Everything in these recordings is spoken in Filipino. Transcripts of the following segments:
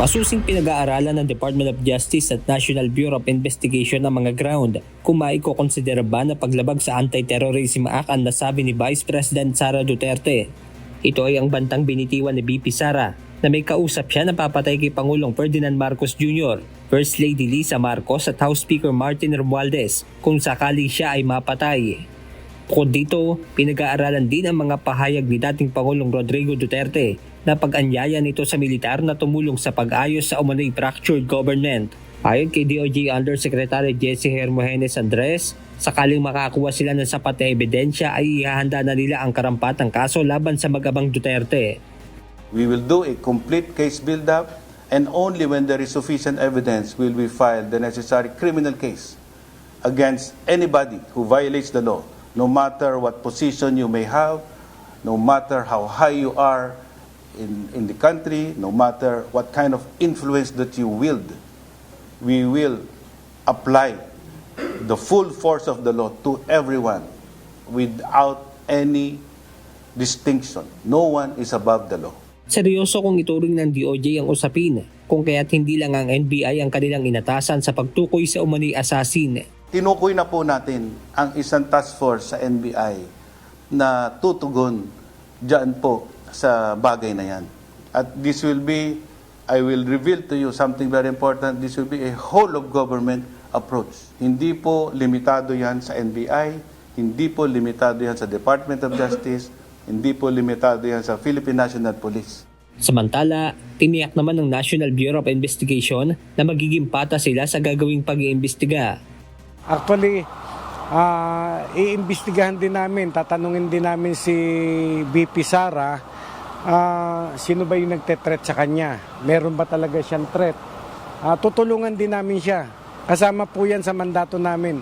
Masusing pinag-aaralan ng Department of Justice at National Bureau of Investigation ang mga ground kung maikokonsidera ba na paglabag sa Anti-Terrorism Act ang nasabi ni Vice President Sara Duterte. Ito ay ang bantang binitiwan ni VP Sara na may kausap siya na papatay kay Pangulong Ferdinand Marcos Jr., First Lady Lisa Marcos at House Speaker Martin Romualdez kung sakaling siya ay mapatay. Bukod dito, pinag-aaralan din ang mga pahayag ni dating Pangulong Rodrigo Duterte na pag-anyaya nito sa militar na tumulong sa pag-ayos sa umano'y fractured government. Ayon kay DOJ Undersecretary Jesse Hermogenes Andres, sakaling makakuha sila ng sapat na ebidensya ay ihahanda na nila ang karampatang kaso laban sa mag-amang Duterte. We will do a complete case build-up and only when there is sufficient evidence will we file the necessary criminal case against anybody who violates the law, no matter what position you may have, no matter how high you are in the country, no matter what kind of influence that you wield. We will apply the full force of the law to everyone without any distinction. No one is above the law. Seryoso kung ituring ng DOJ ang usapin kung kaya't hindi lang ang NBI ang kanilang inatasan sa pagtukoy sa umano'y asasin. Tinukoy na po natin ang isang task force sa NBI na tutugon dyan po sa bagay na yan. At this will be, I will reveal to you something very important, this will be a whole of government approach. Hindi po limitado yan sa NBI, hindi po limitado yan sa Department of Justice, hindi po limitado yan sa Philippine National Police. Samantala, tiniyak naman ng National Bureau of Investigation na magiging pata sila sa gagawing pag-iimbestiga. Actually, iimbestigahan din namin, tatanungin din namin si VP Sara, sino ba yung nagte-threat sa kanya? Meron ba talaga siyang threat? Tutulungan din namin siya. Kasama po yan sa mandato namin.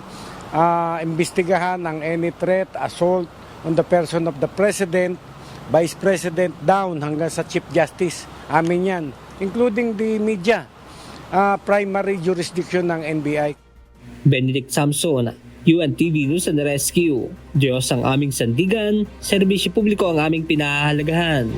Imbestigahan ang any threat, assault on the person of the President, Vice President down hanggang sa Chief Justice. Amin yan. Including the media, primary jurisdiction ng NBI. Benedict Samson, UNTV News and Rescue. Diyos ang aming sandigan, serbisyo publiko ang aming pinahahalagahan.